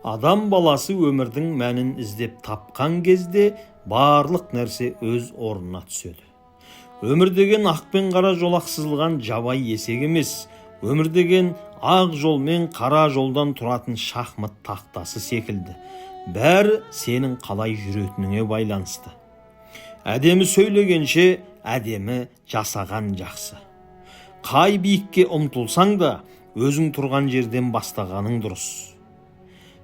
Адам баласы өмірдің мәнін іздеп тапқан кезде барлық нәрсе өз орнына түседі. Өмір деген ақ пен қара жолақ сызылған жабай есек емес, өмір деген ақ жол мен қара жолдан тұратын шахмат тақтасы секілді. Бәрі сенің қалай жүретініңе байланысты. Әдемі сөйлегенше, әдемі жасаған жақсы. Қай биікке ұмтылсаң да, өзің тұрған жерден бастағаның дұрыс.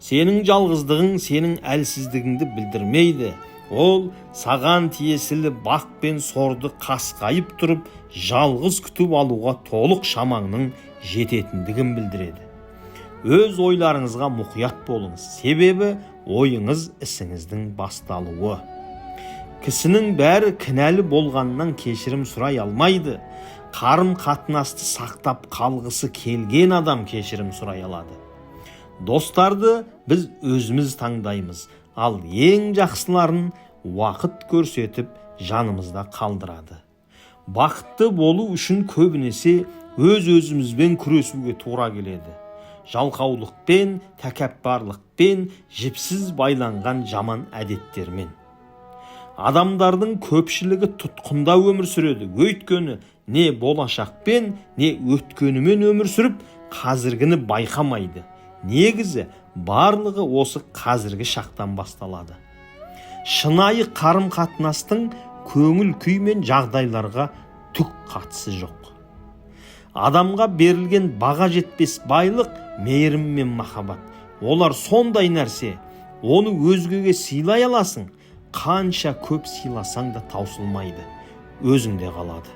Сенің жалғыздығың сенің әлсіздігіңді білдірмейді. Ол саған тиесілі бақ пен сорды қасқайып тұрып, жалғыз күтіп алуға толық шамаңның жететіндігін білдіреді. Өз ойларыңызға мұқият болыңыз, себебі ойыңыз ісіңіздің басталуы. Кісінің бәрі кінәлі болғаннан кешірім сұрай алмайды. Қарым-қатынасты сақтап қалғысы келген адам кешірім сұрай алады. Достарды біз өзіміз таңдаймыз, ал ең жақсыларын уақыт көрсетіп жанымызда қалдырады. Бақытты болу үшін көбінесе өз-өзімізбен күресуге тура келеді. Жалқаулықпен, тәкаппарлықпен, жіпсіз байланған жаман әдеттермен. Адамдардың көпшілігі тұтқында өмір сүреді. Өйткені не болашақпен, не өткенімен өмір сүріп, қазіргіні байқамайды. Негізі барлығы осы қазіргі шақтан басталады. Шынайы қарым-қатынастың көңіл күй мен жағдайларға түк қатысы жоқ. Адамға берілген баға жетпес байлық мейірім мен махаббат. Олар сондай нәрсе, оны өзгеге сыйлай аласың, қанша көп сыйласаң да таусылмайды, өзіңде қалады.